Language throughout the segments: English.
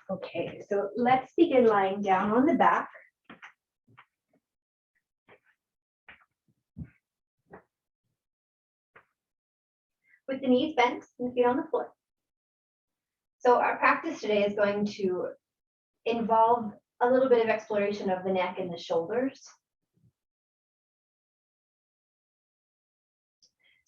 Okay, so let's begin lying down on the back. With the knees bent and the feet on the floor. So our practice today is going to involve a little bit of exploration of the neck and the shoulders.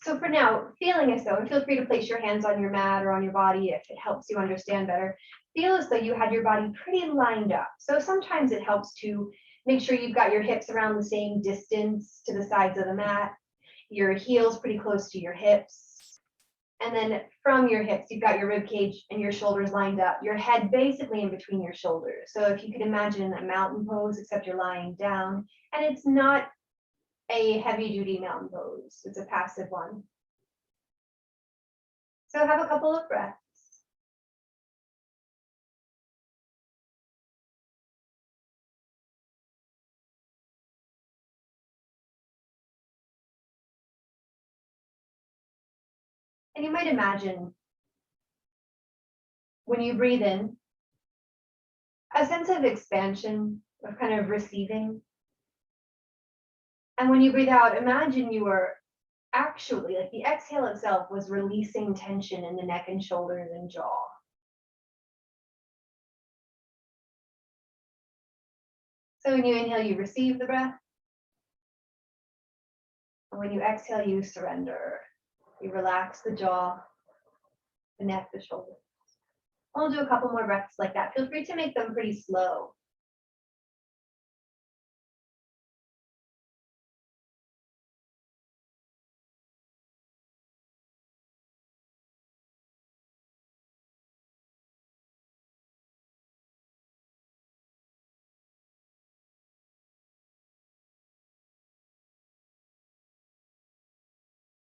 So for now, feeling as though, and feel free to place your hands on your mat or on your body if it helps you understand better, feel as though you had your body pretty lined up. So sometimes it helps to make sure you've got your hips around the same distance to the sides of the mat, your heels pretty close to your hips, and then from your hips, you've got your rib cage and your shoulders lined up, your head basically in between your shoulders. So if you could imagine a mountain pose, except you're lying down, and it's not a heavy-duty mountain pose. It's a passive one. So have a couple of breaths. And you might imagine when you breathe in, a sense of expansion, of kind of receiving. And when you breathe out, imagine you were actually, like the exhale itself was releasing tension in the neck and shoulders and jaw. So when you inhale, you receive the breath. And when you exhale, you surrender. You relax the jaw, the neck, the shoulders. I'll do a couple more breaths like that. Feel free to make them pretty slow.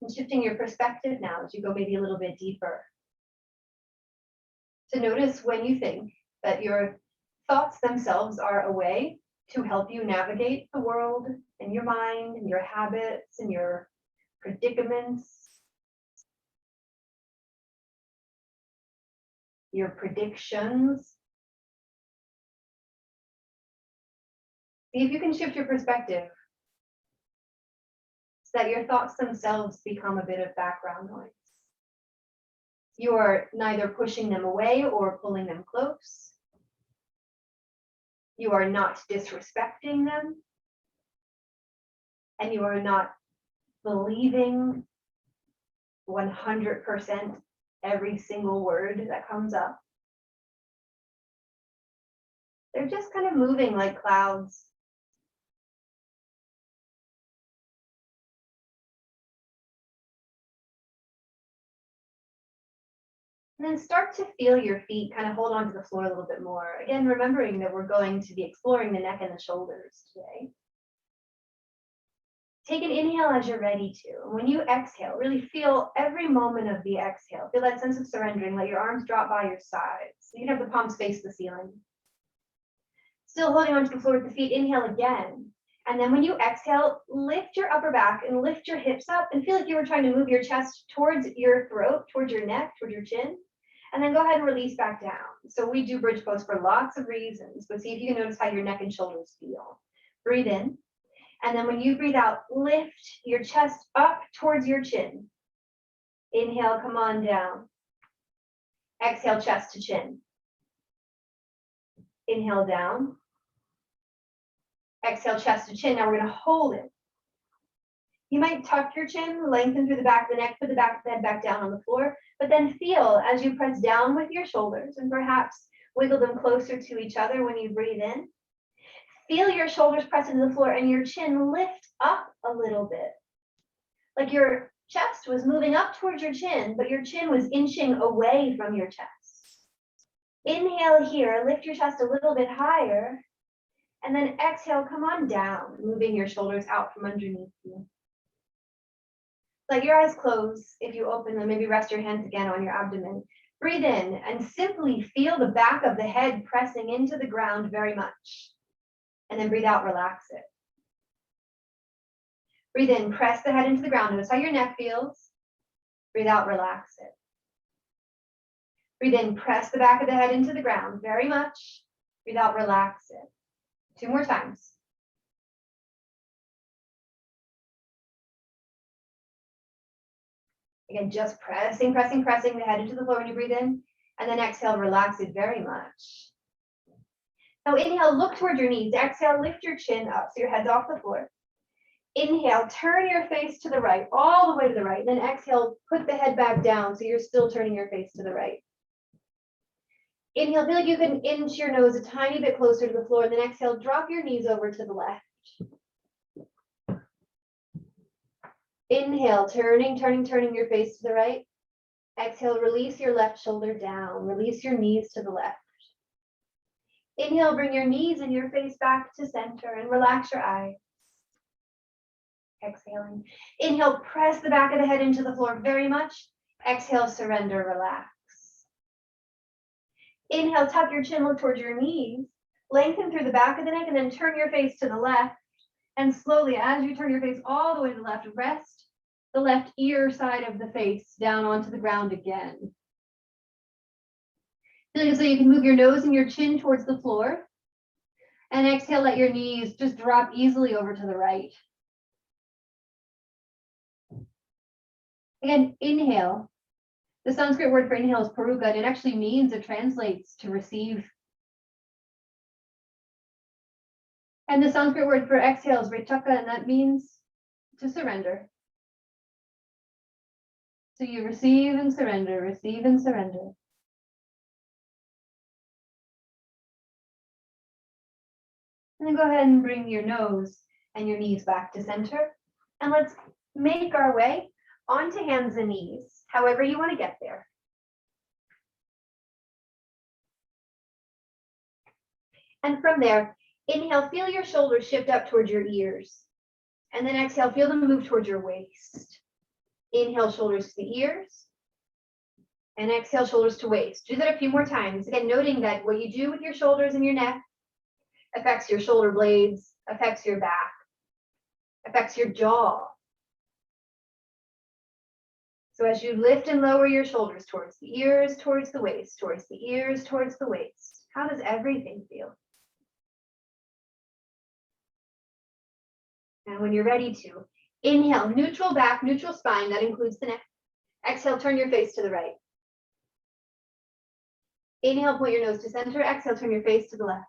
And shifting your perspective now as you go maybe a little bit deeper. To notice when you think that your thoughts themselves are a way to help you navigate the world and your mind and your habits and your predicaments, your predictions. See if you can shift your perspective so that your thoughts themselves become a bit of background noise. You are neither pushing them away or pulling them close. You are not disrespecting them. And you are not believing 100% every single word that comes up. They're just kind of moving like clouds. And then start to feel your feet kind of hold onto the floor a little bit more. Again, remembering that we're going to be exploring the neck and the shoulders today. Take an inhale as you're ready to. When you exhale, really feel every moment of the exhale. Feel that sense of surrendering. Let your arms drop by your sides. You can have the palms face the ceiling. Still holding onto the floor with the feet, inhale again. And then when you exhale, lift your upper back and lift your hips up and feel like you were trying to move your chest towards your throat, towards your neck, towards your chin. And then go ahead and release back down. So we do bridge pose for lots of reasons, but see if you can notice how your neck and shoulders feel. Breathe in. And then when you breathe out, lift your chest up towards your chin. Inhale, come on down. Exhale, chest to chin. Inhale down. Exhale, chest to chin. Now we're going to hold it. You might tuck your chin, lengthen through the back of the neck, put the back of the head back down on the floor, but then feel as you press down with your shoulders and perhaps wiggle them closer to each other when you breathe in. Feel your shoulders press into the floor and your chin lift up a little bit. Like your chest was moving up towards your chin, but your chin was inching away from your chest. Inhale here, lift your chest a little bit higher, and then exhale, come on down, moving your shoulders out from underneath you. Let your eyes close. If you open them, maybe rest your hands again on your abdomen. Breathe in and simply feel the back of the head pressing into the ground very much. And then breathe out, relax it. Breathe in, press the head into the ground. Notice how your neck feels. Breathe out, relax it. Breathe in, press the back of the head into the ground very much. Breathe out, relax it. 2 more times. Again, just pressing the head into the floor when you breathe in. And then exhale, relax it very much. Now inhale, look toward your knees. Exhale, lift your chin up so your head's off the floor. Inhale, turn your face to the right, all the way to the right. Then exhale, put the head back down so you're still turning your face to the right. Inhale, feel like you can inch your nose a tiny bit closer to the floor. And then exhale, drop your knees over to the left. Inhale, turning your face to the right. Exhale, release your left shoulder down. Release your knees to the left. Inhale, bring your knees and your face back to center and relax your eyes. Exhaling. Inhale, press the back of the head into the floor very much. Exhale, surrender, relax. Inhale, tuck your chin, look towards your knees. Lengthen through the back of the neck and then turn your face to the left. And slowly, as you turn your face all the way to the left, rest the left ear side of the face down onto the ground again. Feeling as though you can move your nose and your chin towards the floor. And exhale, let your knees just drop easily over to the right. Again, inhale. The Sanskrit word for inhale is paruka, and it actually means, it translates to receive. And the Sanskrit word for exhale is ritaka, and that means to surrender. So you receive and surrender, receive and surrender. And then go ahead and bring your nose and your knees back to center. And let's make our way onto hands and knees, however you want to get there. And from there, inhale, feel your shoulders shift up towards your ears. And then exhale, feel them move towards your waist. Inhale, shoulders to the ears. And exhale, shoulders to waist. Do that a few more times. Again, noting that what you do with your shoulders and your neck affects your shoulder blades, affects your back, affects your jaw. So as you lift and lower your shoulders towards the ears, towards the waist, towards the ears, towards the waist, how does everything feel? And when you're ready to, inhale, neutral back, neutral spine, that includes the neck. Exhale, turn your face to the right. Inhale, point your nose to center. Exhale, turn your face to the left.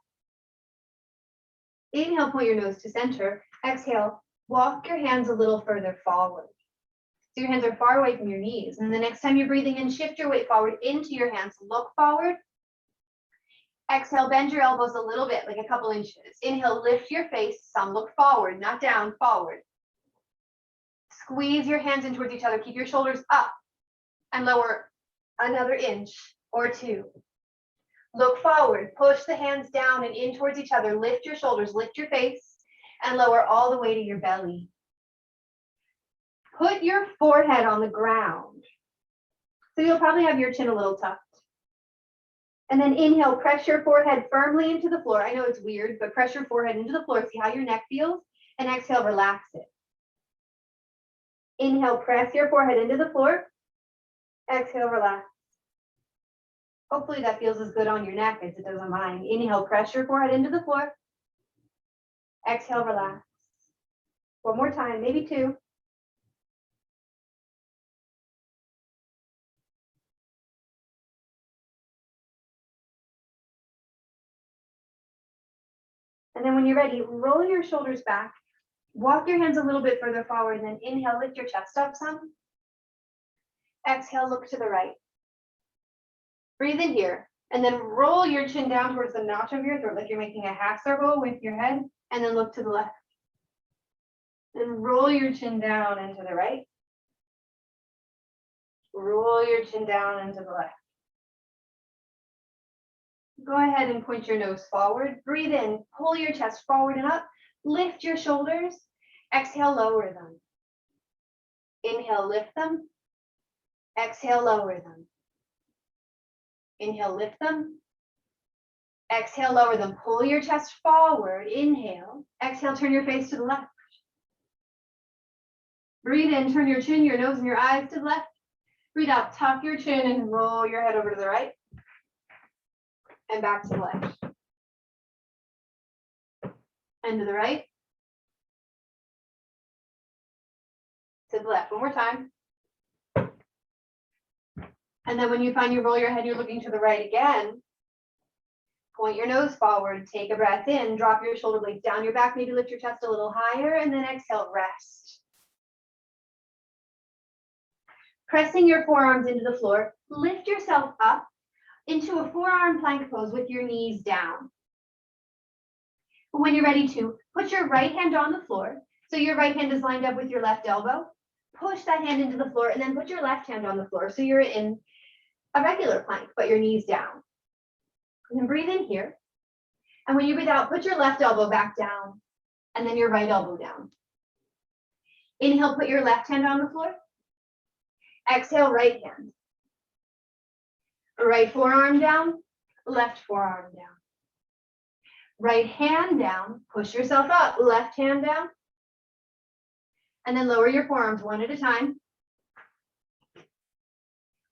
Inhale, point your nose to center. Exhale, walk your hands a little further forward. So your hands are far away from your knees. And the next time you're breathing in, shift your weight forward into your hands. Look forward. Exhale, bend your elbows a little bit, like a couple inches. Inhale, lift your face. Some look forward, not down, forward. Squeeze your hands in towards each other. Keep your shoulders up and lower another inch or 2. Look forward, push the hands down and in towards each other. Lift your shoulders, lift your face, and lower all the way to your belly. Put your forehead on the ground. So you'll probably have your chin a little tucked. And then inhale, press your forehead firmly into the floor. I know it's weird, but press your forehead into the floor. See how your neck feels. And exhale, relax it. Inhale, press your forehead into the floor. Exhale, relax. Hopefully that feels as good on your neck as it does on mine. Inhale, press your forehead into the floor. Exhale, relax. One more time, maybe 2. And then when you're ready, roll your shoulders back. Walk your hands a little bit further forward, and then inhale, lift your chest up some. Exhale, look to the right. Breathe in here, and then roll your chin down towards the notch of your throat, like you're making a half circle with your head, and then look to the left. And roll your chin down and to the right. Roll your chin down and to the left. Go ahead and point your nose forward. Breathe in, pull your chest forward and up. Lift your shoulders. Exhale, lower them. Inhale, lift them. Exhale, lower them. Inhale, lift them. Exhale, lower them. Pull your chest forward. Inhale. Exhale, turn your face to the left. Breathe in, turn your chin, your nose, and your eyes to the left. Breathe out, tuck your chin and roll your head over to the right. and back to the left. And to the right. To the left. One more time. And then when you find you roll your head, you're looking to the right again. Point your nose forward, take a breath in, drop your shoulder blades down your back, maybe lift your chest a little higher, and then exhale, rest. Pressing your forearms into the floor, lift yourself up into a forearm plank pose with your knees down. When you're ready to, put your right hand on the floor, so your right hand is lined up with your left elbow. Push that hand into the floor, and then put your left hand on the floor, so you're in a regular plank, but your knees down. And then breathe in here. And when you breathe out, put your left elbow back down and then your right elbow down. Inhale, put your left hand on the floor. Exhale, right hand. Right forearm down, left forearm down. Right hand down, push yourself up, left hand down. And then lower your forearms one at a time.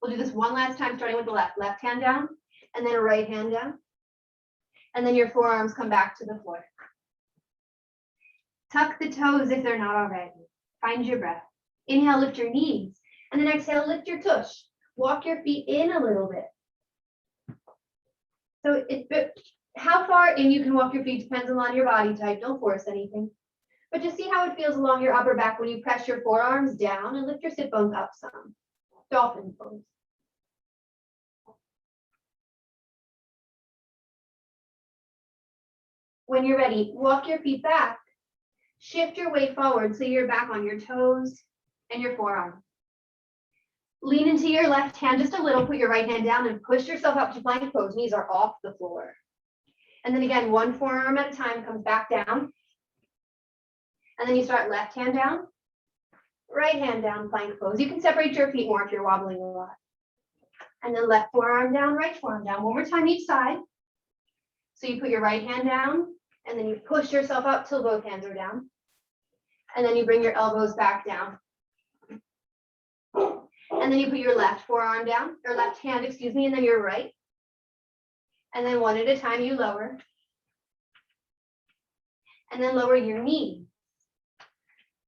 We'll do this one last time, starting with the left. Left hand down, and then a right hand down. And then your forearms come back to the floor. Tuck the toes if they're not already. Find your breath. Inhale, lift your knees. And then exhale, lift your tush. Walk your feet in a little bit. So how far in you can walk your feet depends on your body type. Don't force anything. But just see how it feels along your upper back when you press your forearms down and lift your sit bones up some. Dolphin pose. When you're ready, walk your feet back. Shift your weight forward so you're back on your toes and your forearm. Lean into your left hand just a little, put your right hand down and push yourself up to plank pose. Knees are off the floor. And then again, one forearm at a time comes back down. And then you start left hand down, right hand down, plank pose. You can separate your feet more if you're wobbling a lot. And then left forearm down, right forearm down. One more time each side. So you put your right hand down, and then you push yourself up till both hands are down. And then you bring your elbows back down. And then you put your left forearm down, or left hand, excuse me, and then your right. And then one at a time you lower. And then lower your knees.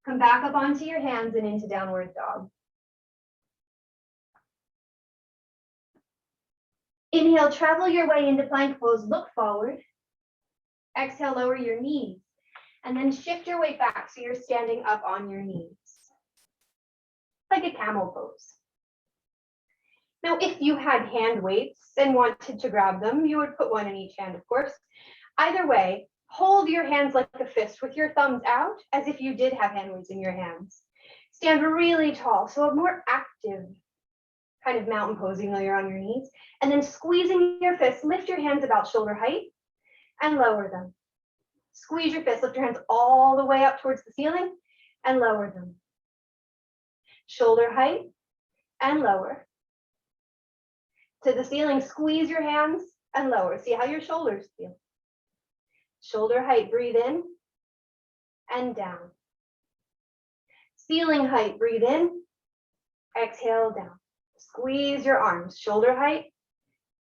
Come back up onto your hands and into downward dog. Inhale, travel your way into plank pose, look forward. Exhale, lower your knees. And then shift your weight back so you're standing up on your knees. Like a camel pose. Now, if you had hand weights and wanted to grab them, you would put one in each hand, of course. Either way, hold your hands like a fist with your thumbs out as if you did have hand weights in your hands. Stand really tall, so a more active kind of mountain posing while you're on your knees. And then squeezing your fists, lift your hands about shoulder height and lower them. Squeeze your fists, lift your hands all the way up towards the ceiling and lower them. Shoulder height and lower. To the ceiling, squeeze your hands and lower. See how your shoulders feel. Shoulder height, breathe in and down. Ceiling height, breathe in, exhale down. Squeeze your arms, shoulder height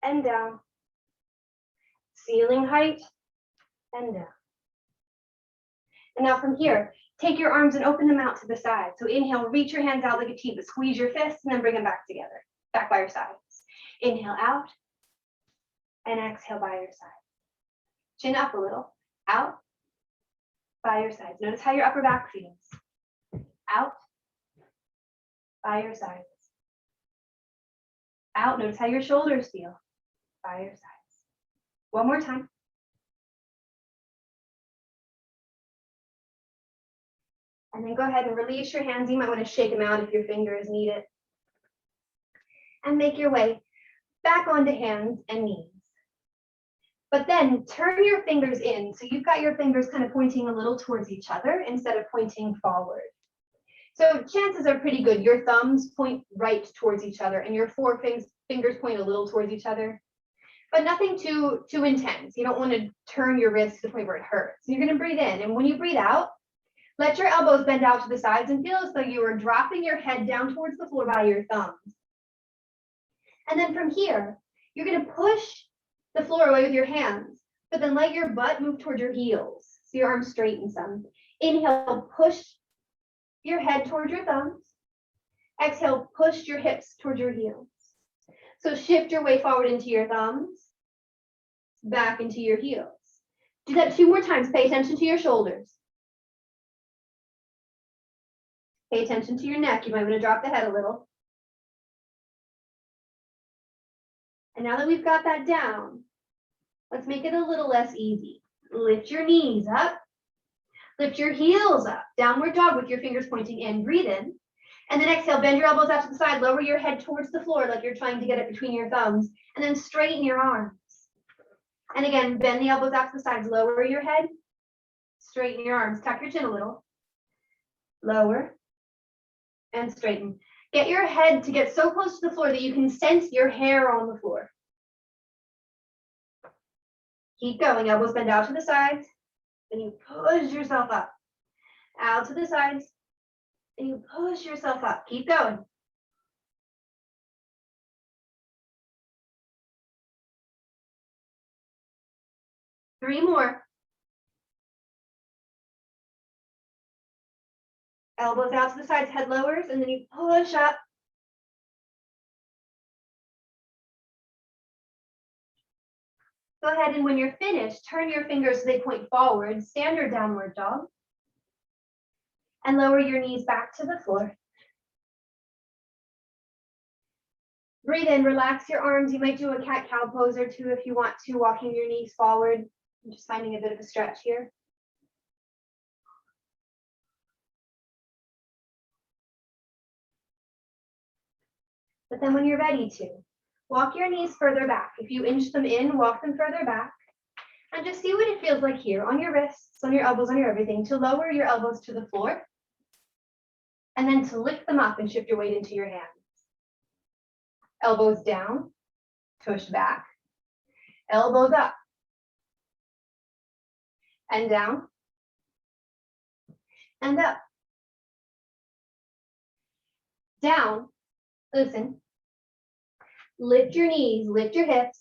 and down. Ceiling height and down. And now from here, take your arms and open them out to the side. So inhale, reach your hands out like a T, but squeeze your fists and then bring them back together, back by your sides. Inhale out and exhale by your side. Chin up a little, out, by your sides. Notice how your upper back feels. Out, by your sides. Out, notice how your shoulders feel, by your sides. One more time. And then go ahead and release your hands. You might want to shake them out if your fingers need it. And make your way back onto hands and knees. But then turn your fingers in. So you've got your fingers kind of pointing a little towards each other instead of pointing forward. So chances are pretty good. Your thumbs point right towards each other and your four fingers point a little towards each other. But nothing too intense. You don't want to turn your wrist to the point where it hurts. You're going to breathe in. And when you breathe out, let your elbows bend out to the sides and feel as though you are dropping your head down towards the floor by your thumbs. And then from here, you're going to push the floor away with your hands, but then let your butt move toward your heels. So your arms straighten some. Inhale, push your head toward your thumbs. Exhale, push your hips toward your heels. So shift your weight forward into your thumbs, back into your heels. Do that 2 more times. Pay attention to your shoulders. Pay attention to your neck. You might want to drop the head a little. And now that we've got that down, let's make it a little less easy. Lift your knees up. Lift your heels up. Downward dog with your fingers pointing in. Breathe in. And then exhale, bend your elbows out to the side. Lower your head towards the floor like you're trying to get it between your thumbs. And then straighten your arms. And again, bend the elbows out to the sides. Lower your head. Straighten your arms. Tuck your chin a little. Lower. And straighten. Get your head to get so close to the floor that you can sense your hair on the floor. Keep going. Elbows bend out to the sides. Then you push yourself up. Out to the sides. And you push yourself up. Keep going. Three more. Elbows out to the sides, head lowers, and then you push up. Go ahead, and when you're finished, turn your fingers so they point forward, standard downward dog. And lower your knees back to the floor. Breathe in, relax your arms. You might do a cat-cow pose or two if you want to, walking your knees forward. I'm just finding a bit of a stretch here. But then when you're ready to, walk your knees further back. If you inch them in, walk them further back. And just see what it feels like here on your wrists, on your elbows, on your everything, to lower your elbows to the floor. And then to lift them up and shift your weight into your hands. Elbows down, push back. Elbows up. And down. And up. Down. Listen. Lift your knees, lift your hips.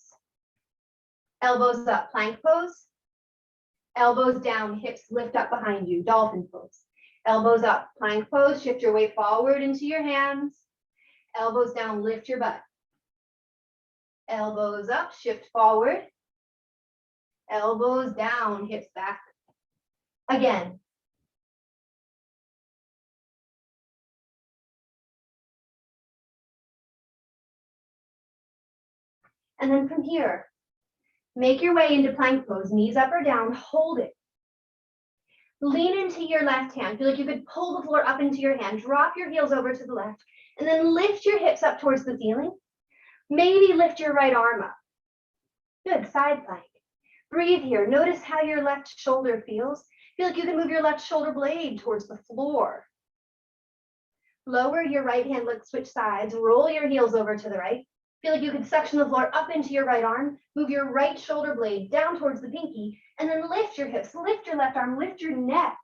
Elbows up, plank pose. Elbows down, hips lift up behind you, dolphin pose. Elbows up, plank pose, shift your weight forward into your hands. Elbows down, lift your butt. Elbows up, shift forward. Elbows down, hips back. Again. And then from here, make your way into plank pose, knees up or down, hold it. Lean into your left hand. Feel like you could pull the floor up into your hand. Drop your heels over to the left, and then lift your hips up towards the ceiling. Maybe lift your right arm up. Good, side plank. Breathe here. Notice how your left shoulder feels. Feel like you can move your left shoulder blade towards the floor. Lower your right hand, let's switch sides. Roll your heels over to the right. Feel like you could suction the floor up into your right arm. Move your right shoulder blade down towards the pinky, and then lift your hips, lift your left arm, lift your neck.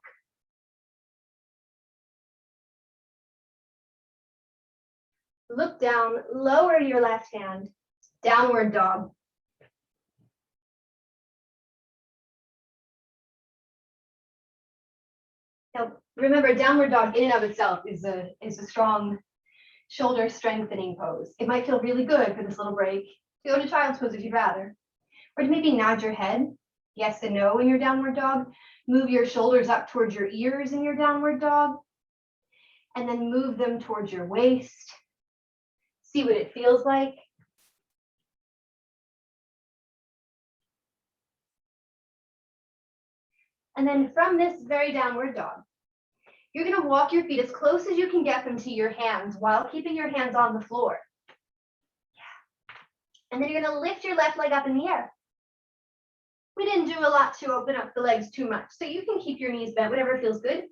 Look down, lower your left hand, downward dog. Now, remember, downward dog in and of itself is a strong shoulder strengthening pose. It might feel really good for this little break to go to child's pose if you'd rather. Or to maybe nod your head, yes and no in your downward dog. Move your shoulders up towards your ears in your downward dog. And then move them towards your waist. See what it feels like. And then from this very downward dog, you're going to walk your feet as close as you can get them to your hands while keeping your hands on the floor. Yeah. And then you're going to lift your left leg up in the air. We didn't do a lot to open up the legs too much, so you can keep your knees bent, whatever feels good.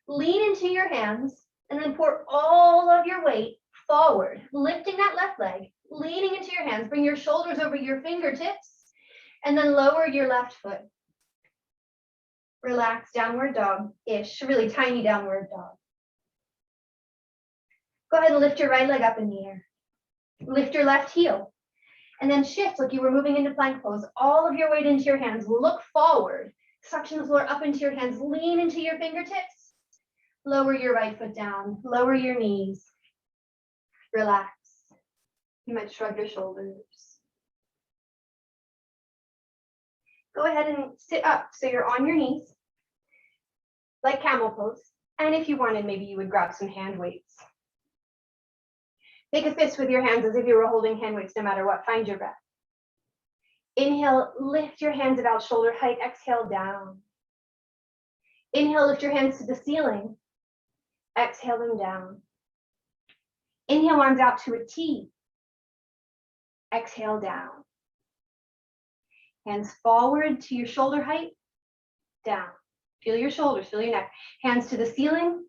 Lean into your hands and then pour all of your weight forward, lifting that left leg, leaning into your hands. Bring your shoulders over your fingertips and then lower your left foot. Relax, downward dog-ish, really tiny downward dog. Go ahead and lift your right leg up in the air. Lift your left heel. And then shift like you were moving into plank pose. All of your weight into your hands. Look forward. Suction the floor up into your hands. Lean into your fingertips. Lower your right foot down. Lower your knees. Relax. You might shrug your shoulders. Go ahead and sit up so you're on your knees, like camel pose. And if you wanted, maybe you would grab some hand weights. Make a fist with your hands as if you were holding hand weights no matter what. Find your breath. Inhale, lift your hands about shoulder height. Exhale, down. Inhale, lift your hands to the ceiling. Exhale them down. Inhale, arms out to a T. Exhale, down. Hands forward to your shoulder height. Down. Feel your shoulders, feel your neck. Hands to the ceiling.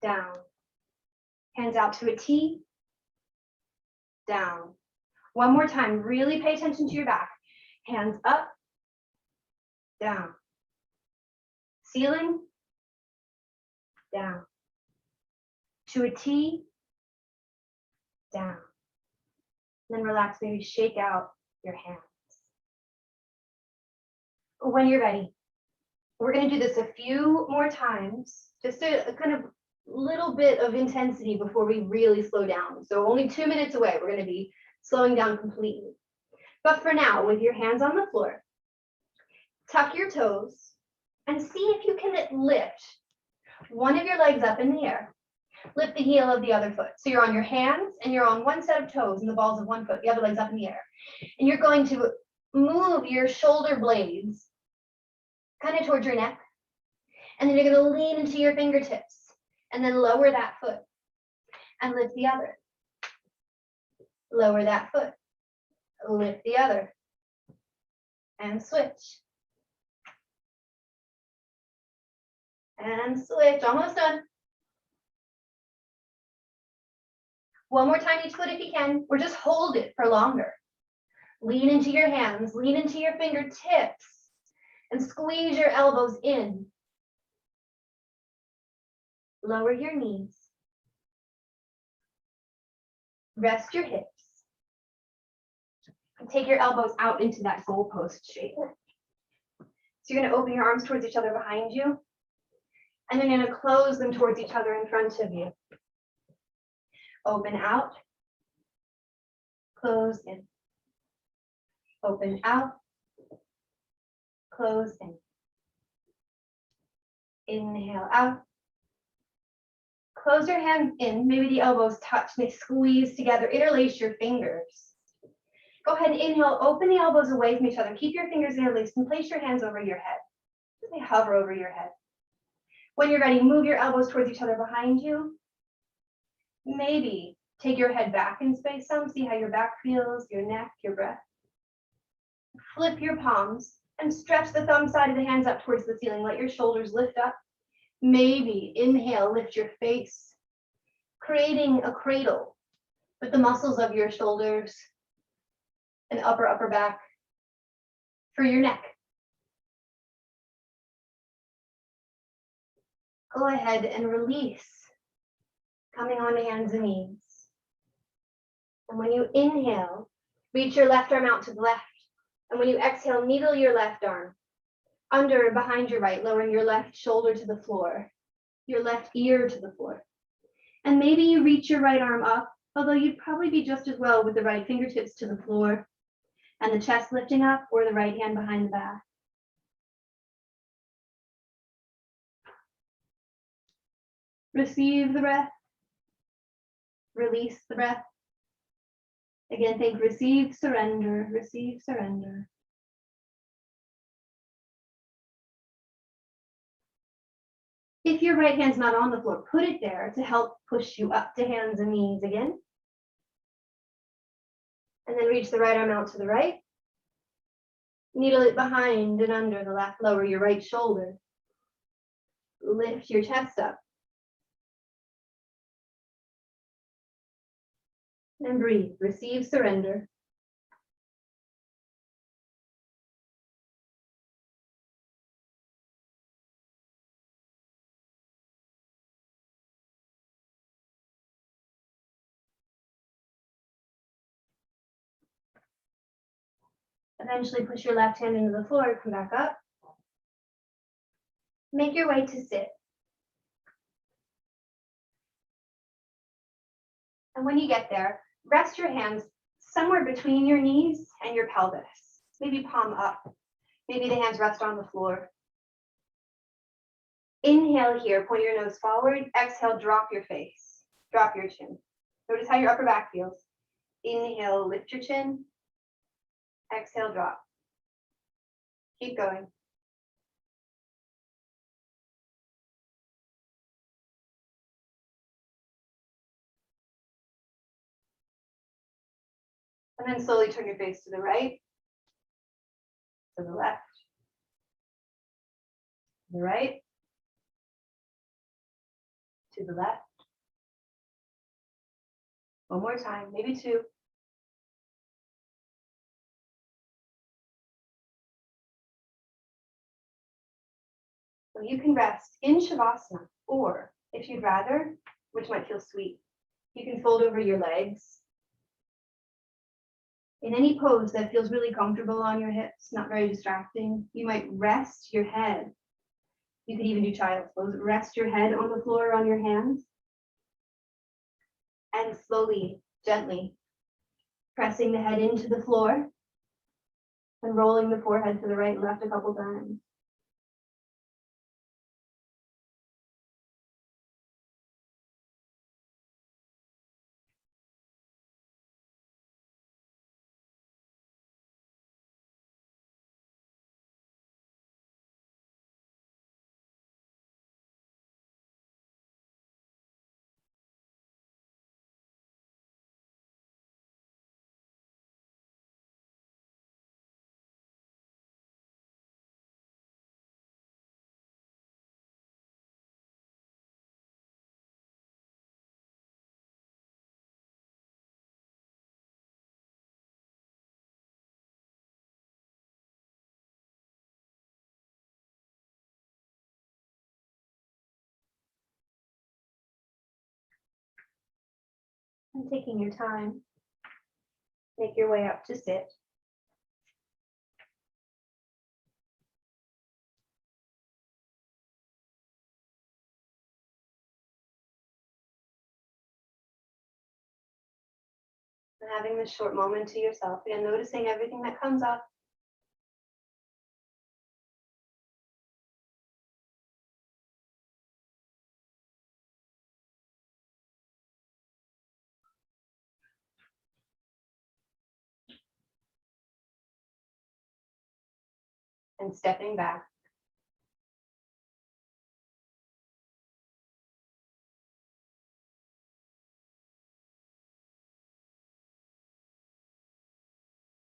Down. Hands out to a T. Down. One more time, really pay attention to your back. Hands up, down. Ceiling, down. To a T, down. Then relax, maybe shake out your hands. When you're ready, we're gonna do this a few more times, just a kind of little bit of intensity before we really slow down. So only 2 minutes away, we're gonna be slowing down completely. But for now, with your hands on the floor, tuck your toes and see if you can lift one of your legs up in the air. Lift the heel of the other foot. So you're on your hands and you're on one set of toes and the balls of one foot, the other leg's up in the air. And you're going to move your shoulder blades kind of towards your neck. And then you're going to lean into your fingertips and then lower that foot and lift the other. Lower that foot, lift the other, and switch. And switch, almost done. One more time each foot if you can, or just hold it for longer. Lean into your hands, lean into your fingertips, and squeeze your elbows in. Lower your knees. Rest your hips. And take your elbows out into that goalpost shape. So you're going to open your arms towards each other behind you, and then you're going to close them towards each other in front of you. Open out, close in. Open out, close in. Inhale out. Close your hands in, maybe the elbows touch, and they squeeze together. Interlace your fingers. Go ahead and inhale, open the elbows away from each other. Keep your fingers interlaced and place your hands over your head. Just hover over your head. When you're ready, move your elbows towards each other behind you. Maybe take your head back in space some, see how your back feels, your neck, your breath. Flip your palms and stretch the thumb side of the hands up towards the ceiling. Let your shoulders lift up. Maybe inhale, lift your face, creating a cradle with the muscles of your shoulders and upper back for your neck. Go ahead and release, coming onto hands and knees. And when you inhale, reach your left arm out to the left. And when you exhale, needle your left arm under and behind your right, lowering your left shoulder to the floor, your left ear to the floor. And maybe you reach your right arm up, although you'd probably be just as well with the right fingertips to the floor and the chest lifting up, or the right hand behind the back. Receive the breath. Release the breath. Again, think receive, surrender, receive, surrender. If your right hand's not on the floor, put it there to help push you up to hands and knees again. And then reach the right arm out to the right. Needle it behind and under the left. Lower your right shoulder. Lift your chest up. And breathe. Receive, surrender. Eventually push your left hand into the floor, come back up. Make your way to sit. And when you get there, rest your hands somewhere between your knees and your pelvis. Maybe palm up. Maybe the hands rest on the floor. Inhale here, point your nose forward. Exhale, drop your face. Drop your chin. Notice how your upper back feels. Inhale, lift your chin. Exhale, drop. Keep going. And then slowly turn your face to the right, to the left, to the right, to the left. One more time, maybe two. So you can rest in Shavasana, or if you'd rather, which might feel sweet, you can fold over your legs in any pose that feels really comfortable on your hips, not very distracting. You might rest your head. You could even do child's pose. Rest your head on the floor on your hands. And slowly, gently, pressing the head into the floor and rolling the forehead to the right and left a couple times. And taking your time, make your way up to sit. And having this short moment to yourself, and noticing everything that comes up. And stepping back.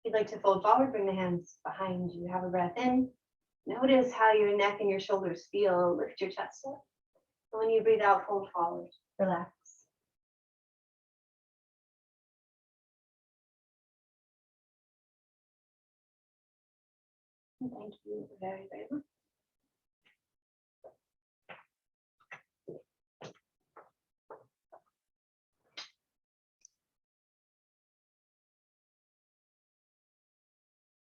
If you'd like to fold forward, bring the hands behind you. Have a breath in. Notice how your neck and your shoulders feel. Lift your chest up. And when you breathe out, fold forward. Relax. And thank you very, very much.